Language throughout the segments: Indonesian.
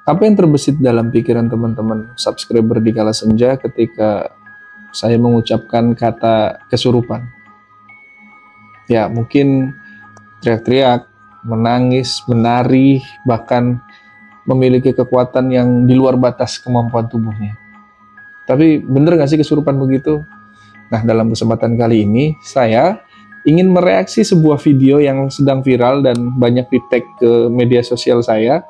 Apa yang terbesit dalam pikiran teman-teman subscriber di Kala Senja ketika saya mengucapkan kata kesurupan? Ya, mungkin teriak-teriak, menangis, menari, bahkan memiliki kekuatan yang di luar batas kemampuan tubuhnya. Tapi bener gak sih kesurupan begitu? Nah, dalam kesempatan kali ini, saya ingin mereaksi sebuah video yang sedang viral dan banyak di-tag ke media sosial saya,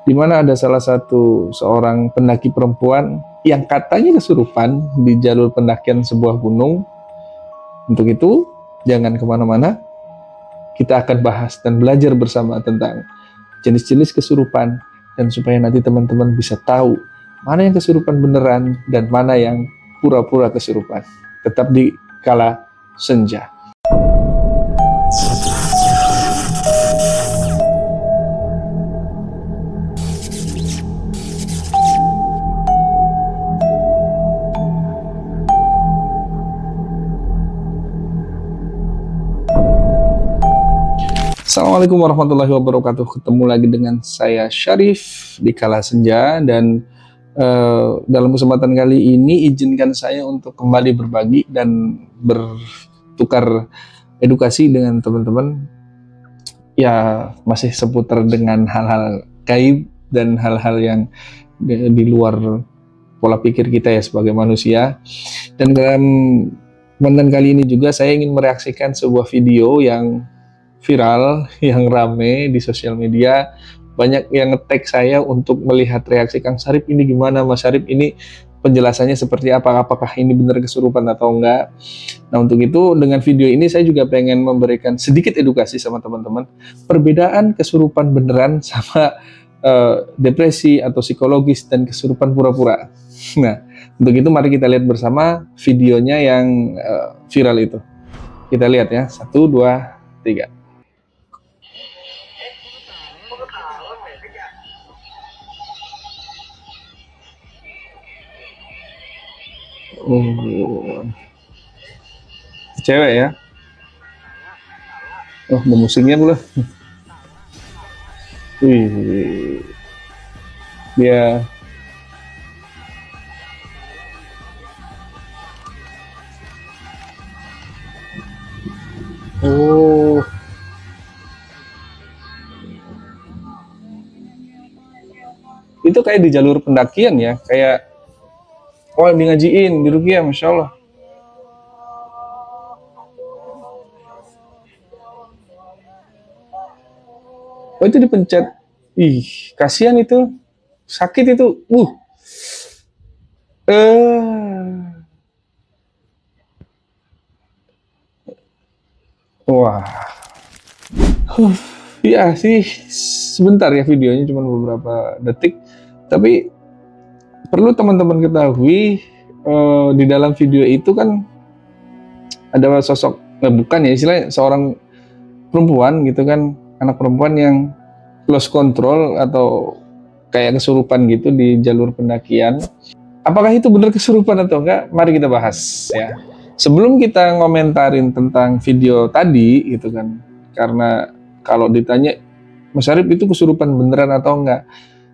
di mana ada salah satu seorang pendaki perempuan yang katanya kesurupan di jalur pendakian sebuah gunung. Untuk itu, jangan kemana-mana, kita akan bahas dan belajar bersama tentang jenis-jenis kesurupan, dan supaya nanti teman-teman bisa tahu mana yang kesurupan beneran dan mana yang pura-pura kesurupan. Tetap di Kala Senja. Assalamualaikum warahmatullahi wabarakatuh. Ketemu lagi dengan saya Syarif di Kala Senja, dan dalam kesempatan kali ini izinkan saya untuk kembali berbagi dan bertukar edukasi dengan teman-teman. Ya, masih seputar dengan hal-hal gaib dan hal-hal yang di luar pola pikir kita ya sebagai manusia. Dan dalam konten kali ini juga saya ingin mereaksikan sebuah video yang viral, yang rame di sosial media. Banyak yang nge-tag saya untuk melihat reaksi Kang Syarif ini gimana, Mas Syarif ini penjelasannya seperti apa, apakah ini benar kesurupan atau enggak. Nah, untuk itu dengan video ini saya juga pengen memberikan sedikit edukasi sama teman-teman, perbedaan kesurupan beneran sama depresi atau psikologis dan kesurupan pura-pura. Nah, untuk itu mari kita lihat bersama videonya yang viral itu. Kita lihat ya, 1, 2, 3. Oh, cewek ya? Oh, ada musiknya belum? Wih, dia oh, itu kayak di jalur pendakian ya, kayak oh di ngajiin di Ruqyah, Masya Allah. Oh, itu dipencet. Ih, kasihan itu, sakit itu. Wah, ya sih sebentar ya videonya, cuma beberapa detik. Tapi perlu teman-teman ketahui, di dalam video itu kan ada sosok, bukan ya istilahnya, seorang perempuan gitu kan, anak perempuan yang lost control atau kayak kesurupan gitu di jalur pendakian. Apakah itu benar kesurupan atau enggak? Mari kita bahas ya. Sebelum kita ngomentarin tentang video tadi gitu kan, karena kalau ditanya Mas Syarif itu kesurupan beneran atau enggak,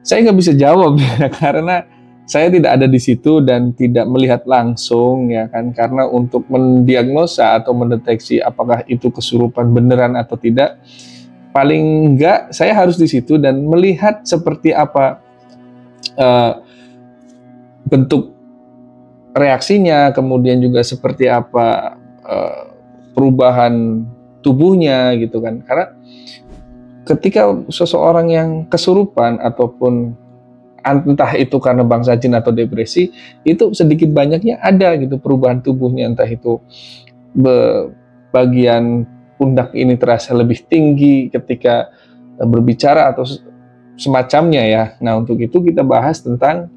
saya nggak bisa jawab ya, karena saya tidak ada di situ dan tidak melihat langsung ya kan, karena untuk mendiagnosa atau mendeteksi apakah itu kesurupan beneran atau tidak, paling enggak saya harus di situ dan melihat seperti apa bentuk reaksinya, kemudian juga seperti apa perubahan tubuhnya gitu kan. Karena ketika seseorang yang kesurupan ataupun entah itu karena bangsa jin atau depresi, itu sedikit banyaknya ada gitu perubahan tubuhnya, entah itu bagian pundak ini terasa lebih tinggi ketika berbicara atau semacamnya ya. Nah, untuk itu kita bahas tentang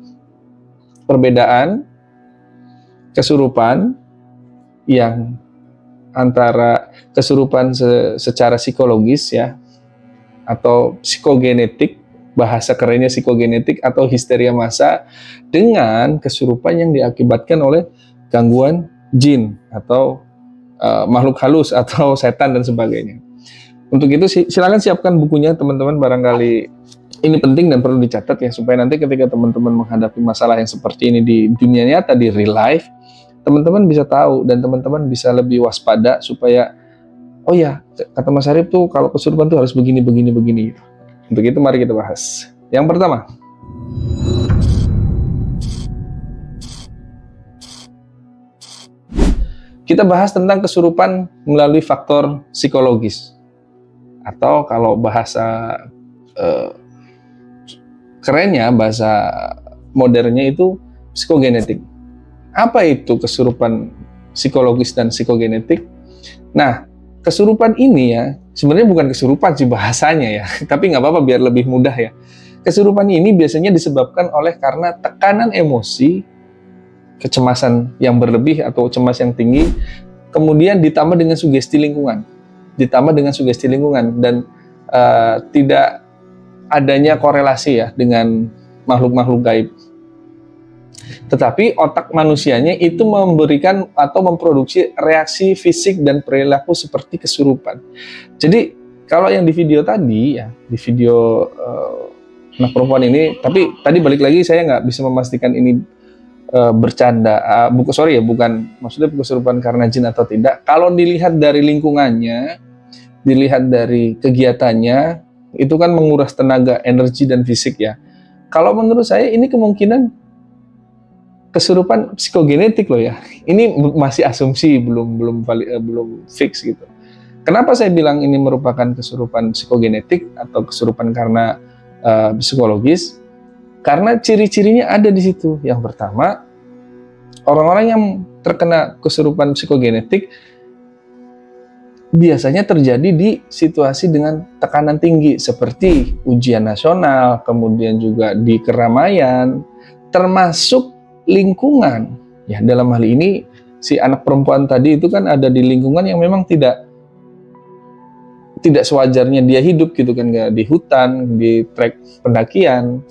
perbedaan kesurupan yang antara kesurupan secara psikologis ya, atau psikogenetik, bahasa kerennya psikogenetik atau histeria massa, dengan kesurupan yang diakibatkan oleh gangguan jin atau makhluk halus atau setan dan sebagainya. Untuk itu silakan siapkan bukunya teman-teman, barangkali Ini penting dan perlu dicatat ya, supaya nanti ketika teman-teman menghadapi masalah yang seperti ini di dunia nyata, di real life, teman-teman bisa tahu dan teman-teman bisa lebih waspada supaya, oh ya, kata Mas Arif tuh kalau kesurupan tuh harus begini, begini, begini. Untuk itu mari kita bahas. Yang pertama, kita bahas tentang kesurupan melalui faktor psikologis. Atau kalau bahasa kerennya, bahasa modernnya itu psikogenetik. Apa itu kesurupan psikologis dan psikogenetik? Nah, kesurupan ini ya, sebenarnya bukan kesurupan sih bahasanya ya, tapi nggak apa-apa biar lebih mudah ya. Kesurupan ini biasanya disebabkan oleh karena tekanan emosi, kecemasan yang berlebih atau cemas yang tinggi, kemudian ditambah dengan sugesti lingkungan. Dan tidak adanya korelasi ya dengan makhluk-makhluk gaib. Tetapi otak manusianya itu memberikan atau memproduksi reaksi fisik dan perilaku seperti kesurupan. Jadi kalau yang di video tadi ya, di video anak perempuan ini, tapi tadi balik lagi saya nggak bisa memastikan ini bercanda, bukan maksudnya kesurupan karena jin atau tidak. Kalau dilihat dari lingkungannya, dilihat dari kegiatannya, itu kan menguras tenaga, energi, dan fisik ya. Kalau menurut saya ini kemungkinan kesurupan psikogenetik loh ya. Ini masih asumsi, belum fix gitu. Kenapa saya bilang ini merupakan kesurupan psikogenetik atau kesurupan karena psikologis? Karena ciri-cirinya ada di situ. Yang pertama, orang-orang yang terkena kesurupan psikogenetik biasanya terjadi di situasi dengan tekanan tinggi seperti ujian nasional, kemudian juga di keramaian, termasuk lingkungan. Ya, dalam hal ini si anak perempuan tadi itu kan ada di lingkungan yang memang tidak sewajarnya dia hidup gitu kan, nggak di hutan, di trek pendakian.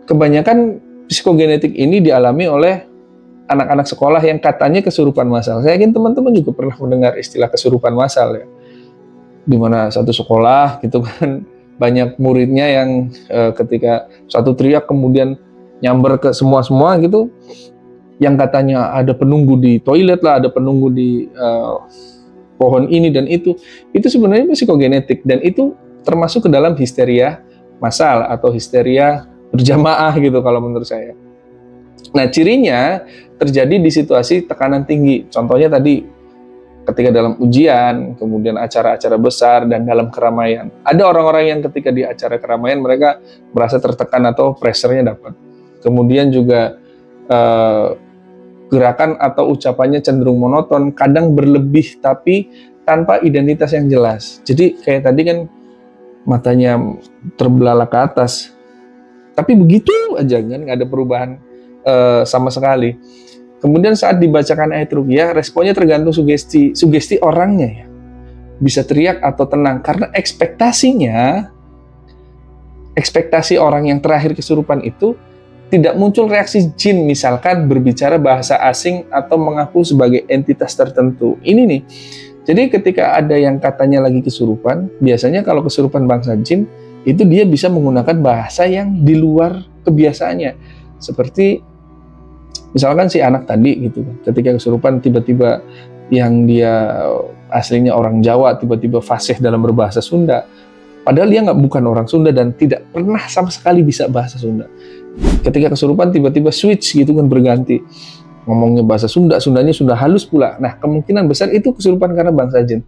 Kebanyakan psikogenetik ini dialami oleh anak-anak sekolah yang katanya kesurupan massal. Saya yakin teman-teman juga pernah mendengar istilah kesurupan massal ya. Di mana satu sekolah gitu kan banyak muridnya yang ketika satu teriak kemudian nyamber ke semua gitu, yang katanya ada penunggu di toilet lah, ada penunggu di pohon ini dan itu sebenarnya psikogenetik, dan itu termasuk ke dalam histeria massal atau histeria berjamaah gitu kalau menurut saya. Nah, cirinya terjadi di situasi tekanan tinggi. Contohnya tadi ketika dalam ujian, kemudian acara-acara besar, dan dalam keramaian. Ada orang-orang yang ketika di acara keramaian mereka merasa tertekan atau pressure-nya dapat. Kemudian juga gerakan atau ucapannya cenderung monoton, kadang berlebih tapi tanpa identitas yang jelas. Jadi kayak tadi kan matanya terbelalak ke atas, tapi begitu aja kan, nggak ada perubahan sama sekali. Kemudian saat dibacakan ayat ruqyah, responnya tergantung sugesti orangnya ya. Bisa teriak atau tenang karena ekspektasi orang yang terakhir kesurupan itu tidak muncul reaksi jin, misalkan berbicara bahasa asing atau mengaku sebagai entitas tertentu. Ini nih. Jadi ketika ada yang katanya lagi kesurupan, biasanya kalau kesurupan bangsa jin itu dia bisa menggunakan bahasa yang di luar kebiasaannya. Seperti misalkan si anak tadi gitu, ketika kesurupan tiba-tiba yang dia aslinya orang Jawa tiba-tiba fasih dalam berbahasa Sunda, padahal dia bukan orang Sunda dan tidak pernah sama sekali bisa bahasa Sunda. Ketika kesurupan tiba-tiba switch gitu kan, berganti ngomongnya bahasa Sunda, Sundanya sudah halus pula. Nah, kemungkinan besar itu kesurupan karena bangsa jin.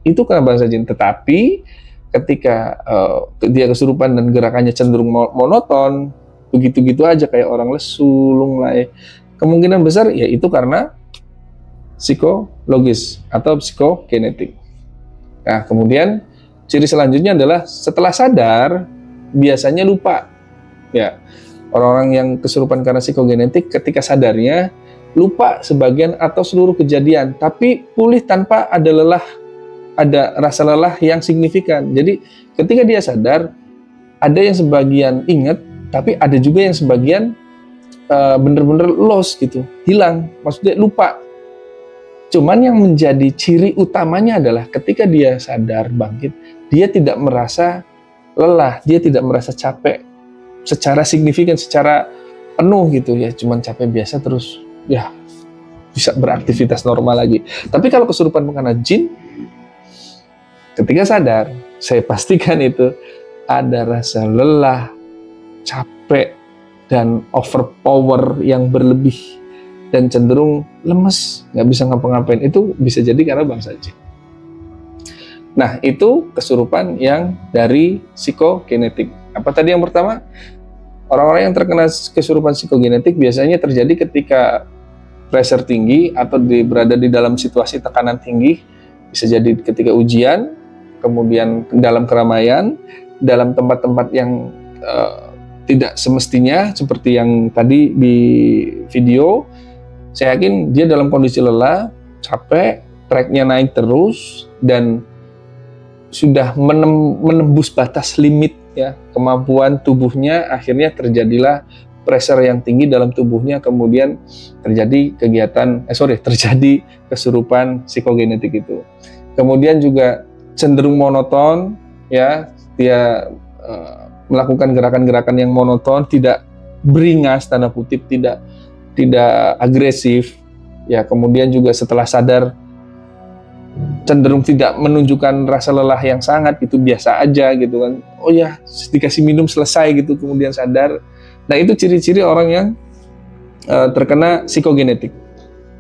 Itu karena bangsa jin. Tetapi ketika dia kesurupan dan gerakannya cenderung monoton, begitu-gitu aja kayak orang lesu, lunglai, kemungkinan besar ya itu karena psikologis atau psikogenetik. Nah, kemudian ciri selanjutnya adalah setelah sadar biasanya lupa. Ya, orang-orang yang kesurupan karena psikogenetik ketika sadarnya lupa sebagian atau seluruh kejadian, tapi pulih tanpa ada rasa lelah yang signifikan. Jadi ketika dia sadar, ada yang sebagian ingat, tapi ada juga yang sebagian bener-bener lost gitu, hilang, maksudnya lupa. Cuman yang menjadi ciri utamanya adalah ketika dia sadar bangkit, dia tidak merasa lelah, dia tidak merasa capek secara signifikan, secara penuh gitu ya, cuman capek biasa terus ya bisa beraktivitas normal lagi. Tapi kalau kesurupan karena jin, ketika sadar, saya pastikan itu ada rasa lelah, capek, dan overpower yang berlebih dan cenderung lemes, nggak bisa ngapa-ngapain. Itu bisa jadi karena bangsa jin. Nah, itu kesurupan yang dari psikogenetik. Apa tadi yang pertama? Orang-orang yang terkena kesurupan psikogenetik biasanya terjadi ketika pressure tinggi atau berada di dalam situasi tekanan tinggi. Bisa jadi ketika ujian, kemudian dalam keramaian, dalam tempat-tempat yang tidak semestinya, seperti yang tadi di video. Saya yakin dia dalam kondisi lelah, capek, tracknya naik terus, dan sudah menembus batas limit ya kemampuan tubuhnya, akhirnya terjadilah pressure yang tinggi dalam tubuhnya, kemudian terjadi terjadi kesurupan psikogenetik itu. Kemudian juga cenderung monoton ya, dia melakukan gerakan-gerakan yang monoton, tidak beringas, tanda kutip, tidak agresif ya. Kemudian juga setelah sadar cenderung tidak menunjukkan rasa lelah yang sangat, itu biasa aja gitu kan. Oh ya, dikasih minum selesai gitu, kemudian sadar. Nah, itu ciri-ciri orang yang terkena psikogenetik.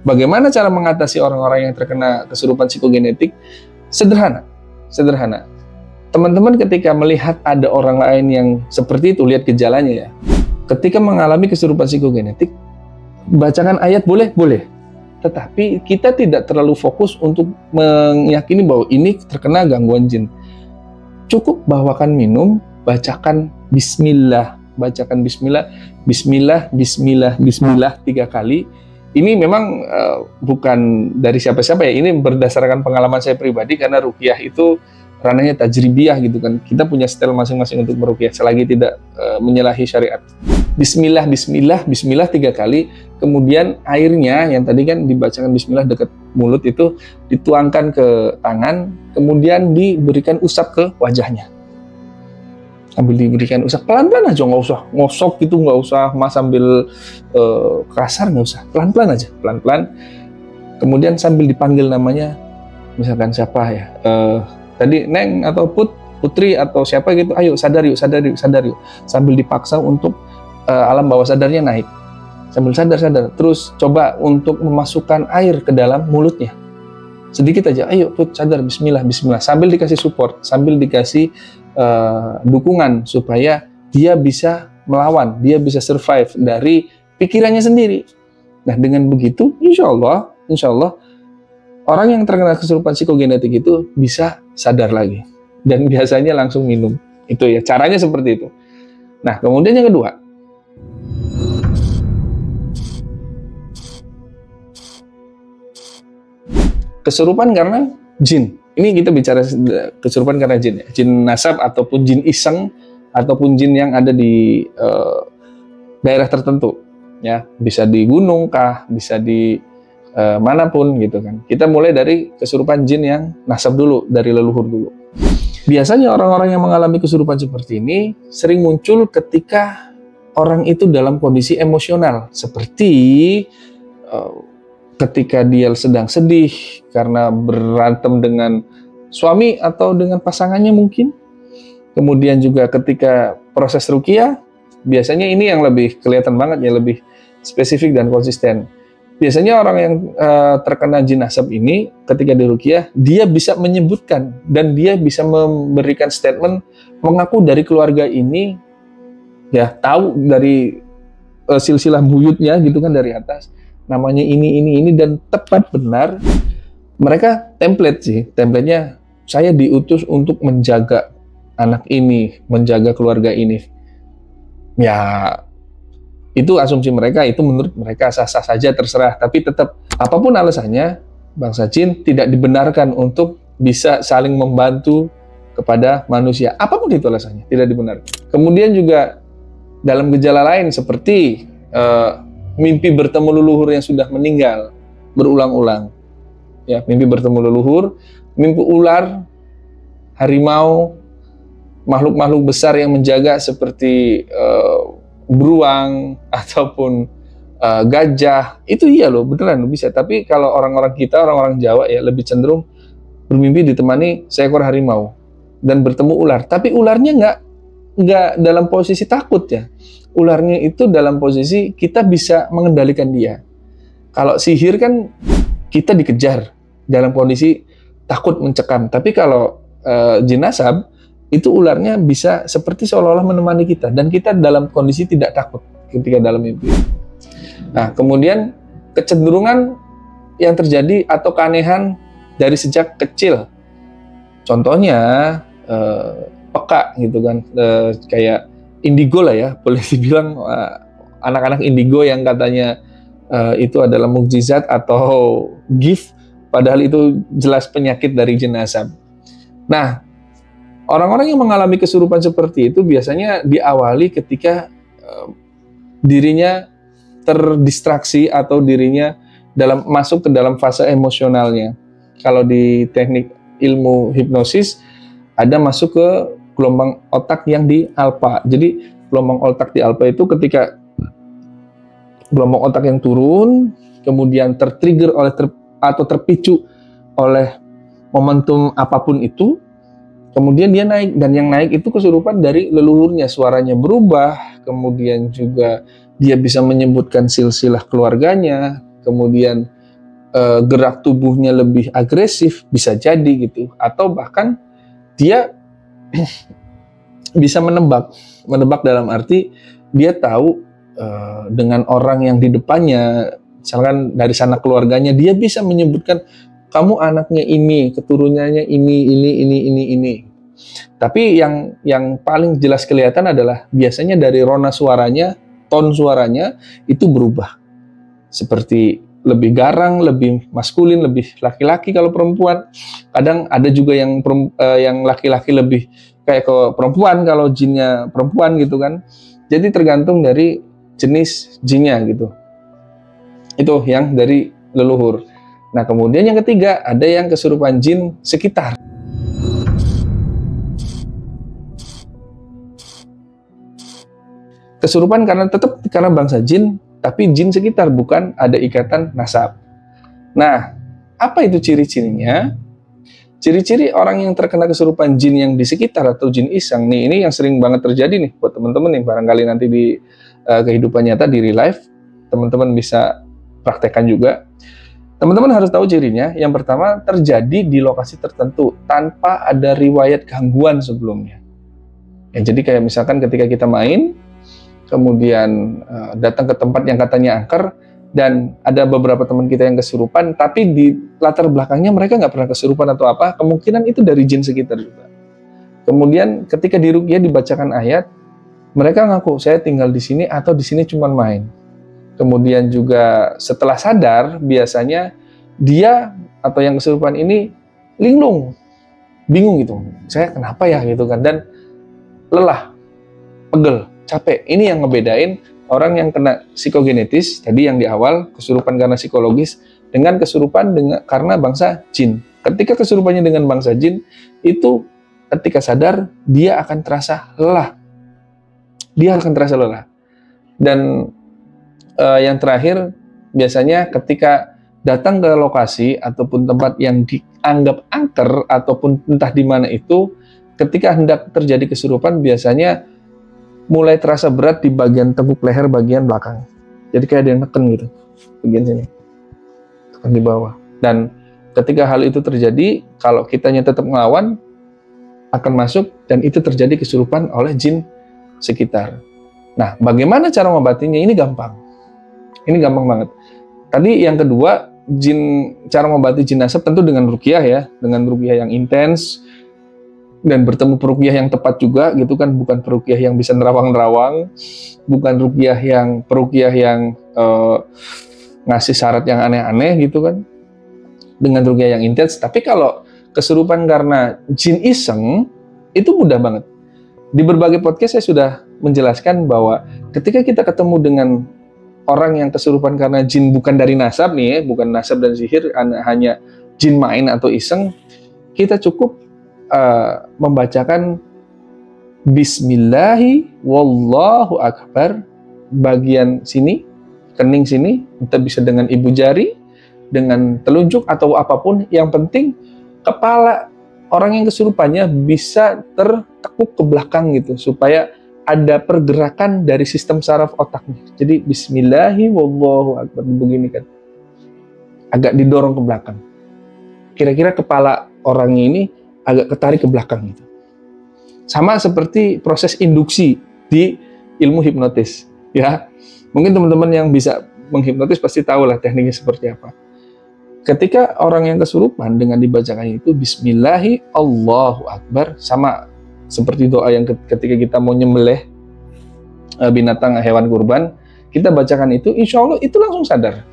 Bagaimana cara mengatasi orang-orang yang terkena kesurupan psikogenetik? Sederhana. Teman-teman ketika melihat ada orang lain yang seperti itu, lihat gejalanya ya. Ketika mengalami kesurupan psikogenetik, bacakan ayat boleh. Tetapi kita tidak terlalu fokus untuk meyakini bahwa ini terkena gangguan jin. Cukup bawakan minum, bacakan bismillah 3 kali. Ini memang bukan dari siapa-siapa ya, ini berdasarkan pengalaman saya pribadi, karena ruqyah itu ranahnya tajribiyah gitu kan. Kita punya style masing-masing untuk meruqyah selagi tidak menyalahi syariat. Bismillah 3 kali, kemudian airnya yang tadi kan dibacakan bismillah dekat mulut itu dituangkan ke tangan, kemudian diberikan usap ke wajahnya. Sambil diberikan usap, pelan-pelan aja, nggak usah ngosok gitu, nggak usah sambil kasar, nggak usah, pelan-pelan aja, pelan-pelan. Kemudian sambil dipanggil namanya, misalkan siapa ya, tadi Neng atau Putri atau siapa gitu, ayo sadar yuk, sambil dipaksa untuk alam bawah sadarnya naik, sambil sadar, terus coba untuk memasukkan air ke dalam mulutnya, sedikit aja, ayo Put, sadar, bismillah, sambil dikasih support, sambil dikasih dukungan supaya dia bisa melawan, dia bisa survive dari pikirannya sendiri. Nah, dengan begitu, insya Allah, orang yang terkena kesurupan psikogenetik itu bisa sadar lagi, dan biasanya langsung minum. Itu ya, caranya seperti itu. Nah, kemudian yang kedua, kesurupan karena jin. Ini kita bicara kesurupan karena jin ya. Jin nasab ataupun jin iseng ataupun jin yang ada di daerah tertentu ya. Bisa di gunung kah, bisa di manapun gitu kan. Kita mulai dari kesurupan jin yang nasab dulu, dari leluhur dulu. Biasanya orang-orang yang mengalami kesurupan seperti ini sering muncul ketika orang itu dalam kondisi emosional, seperti ketika dia sedang sedih karena berantem dengan suami atau dengan pasangannya mungkin. Kemudian juga ketika proses ruqyah, biasanya ini yang lebih kelihatan banget ya, lebih spesifik dan konsisten. Biasanya orang yang terkena jin nasab ini ketika di ruqyah, dia bisa menyebutkan dan dia bisa memberikan statement mengaku dari keluarga ini ya, tahu dari silsilah buyutnya gitu kan, dari atas namanya ini, dan tepat benar. Mereka templatenya saya diutus untuk menjaga anak ini, menjaga keluarga ini. Ya, itu asumsi mereka, itu menurut mereka sah-sah saja, terserah. Tapi tetap, apapun alasannya, bangsa jin tidak dibenarkan untuk bisa saling membantu kepada manusia. Apapun itu alasannya, tidak dibenarkan. Kemudian juga dalam gejala lain seperti mimpi bertemu leluhur yang sudah meninggal berulang-ulang. Ya, mimpi bertemu leluhur, mimpi ular, harimau, makhluk-makhluk besar yang menjaga seperti beruang ataupun gajah, itu iya loh, beneran bisa. Tapi kalau orang-orang kita, orang-orang Jawa ya, lebih cenderung bermimpi ditemani seekor harimau dan bertemu ular. Tapi ularnya nggak dalam posisi takut ya. Ularnya itu dalam posisi kita bisa mengendalikan dia. Kalau sihir kan kita dikejar dalam kondisi takut mencekam. Tapi kalau jin nasab itu ularnya bisa seperti seolah-olah menemani kita dan kita dalam kondisi tidak takut ketika dalam mimpi. Nah, kemudian kecenderungan yang terjadi atau keanehan dari sejak kecil. Contohnya peka gitu kan, kayak indigo lah ya, boleh dibilang anak-anak indigo yang katanya itu adalah mukjizat atau gift, padahal itu jelas penyakit dari jin nasab. Nah, orang-orang yang mengalami kesurupan seperti itu biasanya diawali ketika dirinya terdistraksi atau dirinya masuk ke dalam fase emosionalnya. Kalau di teknik ilmu hipnosis ada masuk ke gelombang otak yang di alfa. Jadi gelombang otak di alfa itu ketika gelombang otak yang turun kemudian tertrigger oleh atau terpicu oleh momentum apapun itu, kemudian dia naik, dan yang naik itu kesurupan dari leluhurnya, suaranya berubah, kemudian juga dia bisa menyebutkan silsilah keluarganya, kemudian gerak tubuhnya lebih agresif, bisa jadi gitu, atau bahkan dia bisa menebak dalam arti dia tahu dengan orang yang di depannya, misalkan dari sanak keluarganya, dia bisa menyebutkan kamu anaknya ini, keturunannya ini. Tapi yang paling jelas kelihatan adalah biasanya dari rona suaranya, ton suaranya itu berubah. Seperti lebih garang, lebih maskulin, lebih laki-laki kalau perempuan. Kadang ada juga yang laki-laki lebih kayak ke perempuan kalau jinnya perempuan gitu kan. Jadi tergantung dari jenis jinnya gitu. Itu yang dari leluhur. Nah, kemudian yang ketiga, ada yang kesurupan jin sekitar. Kesurupan karena bangsa jin, tapi jin sekitar, bukan ada ikatan nasab. Nah, apa itu ciri-cirinya? Ciri-ciri orang yang terkena kesurupan jin yang di sekitar atau jin iseng nih, ini yang sering banget terjadi nih buat teman-teman nih, barangkali nanti di kehidupan nyata di real life, teman-teman bisa praktekkan juga. Teman-teman harus tahu cirinya. Yang pertama, terjadi di lokasi tertentu tanpa ada riwayat gangguan sebelumnya. Ya, jadi kayak misalkan ketika kita main, kemudian datang ke tempat yang katanya angker, dan ada beberapa teman kita yang kesurupan, tapi di latar belakangnya mereka nggak pernah kesurupan atau apa, kemungkinan itu dari jin sekitar juga. Kemudian ketika di ruqyah dibacakan ayat, mereka ngaku saya tinggal di sini atau di sini cuma main. Kemudian juga setelah sadar, biasanya dia atau yang kesurupan ini linglung, bingung gitu, saya kenapa ya gitu kan, dan lelah, pegel, capek. Ini yang ngebedain orang yang kena psikogenetis tadi yang di awal, kesurupan karena psikologis, dengan kesurupan karena bangsa jin. Ketika kesurupannya dengan bangsa jin, itu ketika sadar dia akan terasa lelah. Dan yang terakhir, biasanya ketika datang ke lokasi ataupun tempat yang dianggap angker ataupun entah di mana itu, ketika hendak terjadi kesurupan biasanya mulai terasa berat di bagian tengkuk leher bagian belakang. Jadi kayak ada yang neken gitu, bagian sini, tekan di bawah. Dan ketika hal itu terjadi, kalau kitanya tetap ngelawan, akan masuk dan itu terjadi kesurupan oleh jin sekitar. Nah, bagaimana cara mengobatinya? Ini gampang banget. Tadi yang kedua, cara mengobati jin nasab tentu dengan ruqyah ya, dengan ruqyah yang intens dan bertemu peruqyah yang tepat juga gitu kan, bukan peruqyah yang bisa nerawang-nerawang, bukan peruqyah yang ngasih syarat yang aneh-aneh gitu kan, dengan ruqyah yang intens. Tapi kalau kesurupan karena jin iseng itu mudah banget. Di berbagai podcast saya sudah menjelaskan bahwa ketika kita ketemu dengan orang yang kesurupan karena jin bukan dari nasab nih ya, bukan nasab dan sihir, hanya jin main atau iseng, kita cukup membacakan Bismillahi wallahu akbar. Bagian sini, kening sini, kita bisa dengan ibu jari, dengan telunjuk atau apapun. Yang penting kepala orang yang kesurupannya bisa tertekuk ke belakang gitu, supaya ada pergerakan dari sistem saraf otaknya. Jadi Bismillahi wallahu akbar begini kan, agak didorong ke belakang. Kira-kira kepala orang ini agak ketarik ke belakang gitu. Sama seperti proses induksi di ilmu hipnotis, ya. Mungkin teman-teman yang bisa menghipnotis pasti tahu lah tekniknya seperti apa. Ketika orang yang kesurupan dengan dibacakan itu Bismillahi Allahu Akbar, sama seperti doa yang ketika kita mau nyembelih binatang hewan kurban, kita bacakan itu, insya Allah itu langsung sadar.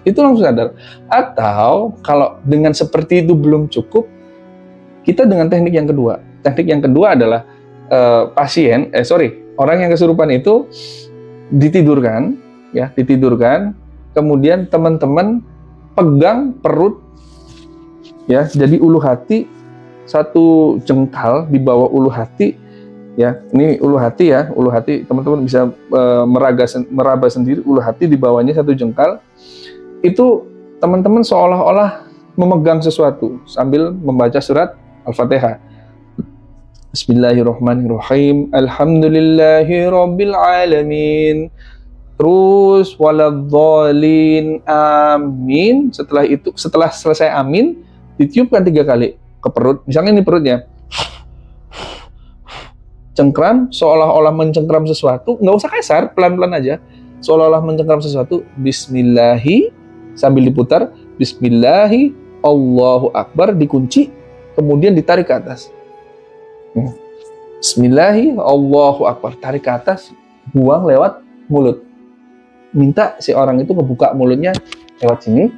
Itu langsung sadar. Atau kalau dengan seperti itu belum cukup, kita dengan teknik yang kedua. Teknik yang kedua adalah orang yang kesurupan itu ditidurkan, ya, ditidurkan, kemudian teman-teman pegang perut, ya, jadi ulu hati satu jengkal di bawah ulu hati, ya, ini ulu hati ya, ulu hati teman-teman bisa meraba sendiri ulu hati di bawahnya satu jengkal, itu teman-teman seolah-olah memegang sesuatu sambil membaca surat Al-Fatihah. Bismillahirrahmanirrahim. Alhamdulillahirabbil alamin. Terus waladhdallin, amin. Setelah itu, setelah selesai amin, ditiupkan 3 kali ke perut. Misalnya ini perutnya. Cengkram, seolah-olah mencengkram sesuatu, nggak usah kasar, pelan-pelan aja. Seolah-olah mencengkram sesuatu, Bismillahi, sambil diputar, Bismillahi, Allahu Akbar, dikunci, kemudian ditarik ke atas. Bismillahi, Allahu Akbar, tarik ke atas, buang lewat mulut. Minta si orang itu ngebuka mulutnya lewat sini,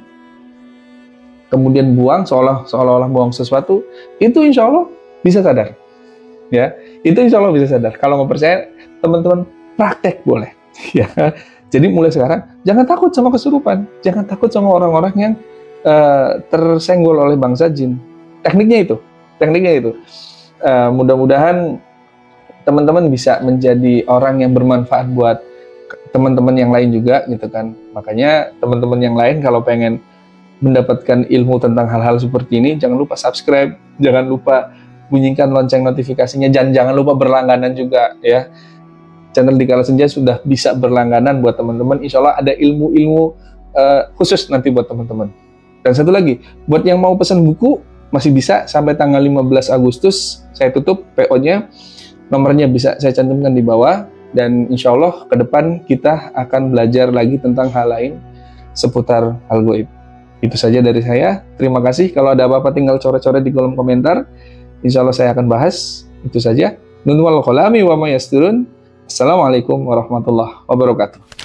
kemudian buang seolah-olah buang sesuatu. Itu insya Allah bisa sadar, ya. Itu insya Allah bisa sadar. Kalau nggak percaya, teman-teman praktek boleh, ya. Jadi mulai sekarang jangan takut sama kesurupan, jangan takut sama orang-orang yang tersenggol oleh bangsa jin. Tekniknya itu. Mudah-mudahan teman-teman bisa menjadi orang yang bermanfaat buat teman-teman yang lain juga gitu kan. Makanya teman-teman yang lain kalau pengen mendapatkan ilmu tentang hal-hal seperti ini, jangan lupa subscribe, jangan lupa bunyikan lonceng notifikasinya, dan jangan lupa berlangganan juga ya. Channel di Kala Senja sudah bisa berlangganan buat teman-teman. Insya Allah ada ilmu-ilmu khusus nanti buat teman-teman. Dan satu lagi, buat yang mau pesan buku masih bisa sampai tanggal 15 Agustus saya tutup PO-nya. Nomornya bisa saya cantumkan di bawah. Dan insya Allah ke depan kita akan belajar lagi tentang hal lain seputar hal gaib. Itu saja dari saya. Terima kasih. Kalau ada apa-apa tinggal coret-coret di kolom komentar. Insya Allah saya akan bahas. Itu saja. Nun wal qalami wa ma yasturun. Assalamualaikum warahmatullahi wabarakatuh.